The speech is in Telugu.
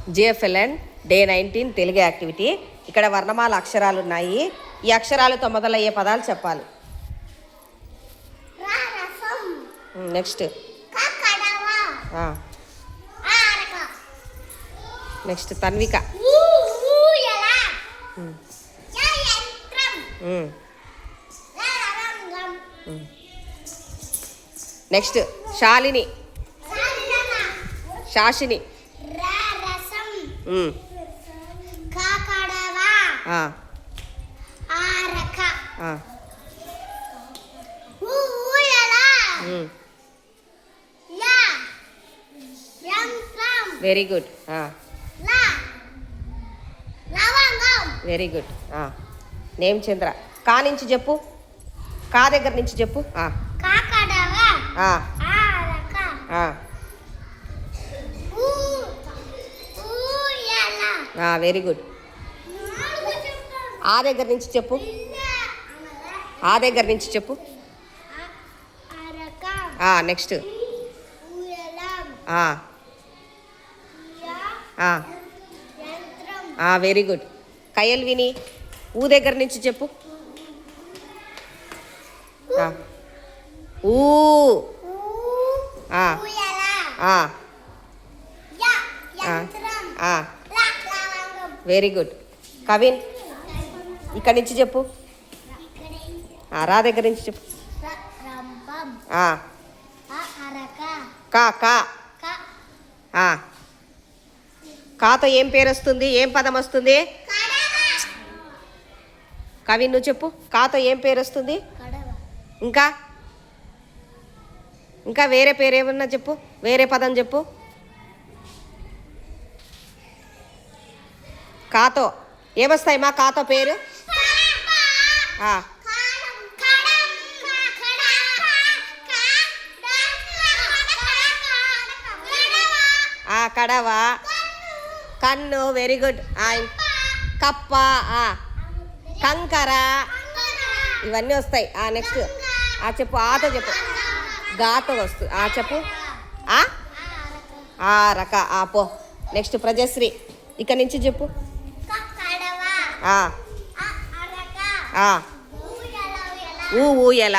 జిఎఫ్ఎల్ఎన్ డే 19 తెలుగు యాక్టివిటీ. ఇక్కడ వర్ణమాల అక్షరాలు ఉన్నాయి. ఈ అక్షరాలతో మొదలయ్యే పదాలు చెప్పాలి. Next next Tanvika. Next Shalini. Shashini. Very good. Very good. Name Chandra. కా నుంచి చెప్పు. కా దగ్గర నుంచి చెప్పు. Very good. ఆ దగ్గర నుంచి చెప్పు. ఆ దగ్గర నుంచి చెప్పు. Next very good. కయల్విని. ఊ దగ్గర నుంచి చెప్పు. ఊ. Very good. కవిన్. ఇక్కడి నుంచి చెప్పు. రా దగ్గర నుంచి చెప్పు. కా కా కాతో ఏం పేరు వస్తుంది? ఏం పదం వస్తుంది? కవిన్ నువ్వు చెప్పు. కాతో ఏం పేరు వస్తుంది? ఇంకా ఇంకా వేరే పేరు ఏమన్నా చెప్పు. వేరే పదం చెప్పు. కాతో ఏమొస్తాయి మా కాతో పేరు? కడవ. కన్ను. Very good. కప్ప. కంకర. ఇవన్నీ వస్తాయి. నెక్స్ట్ చెప్పు. ఆతో చెప్పు. గాతో వస్తుంది. చెప్పు. రక. పో. నెక్స్ట్ ప్రజశ్రీ. ఇక్కడ నుంచి చెప్పు. ఊయల.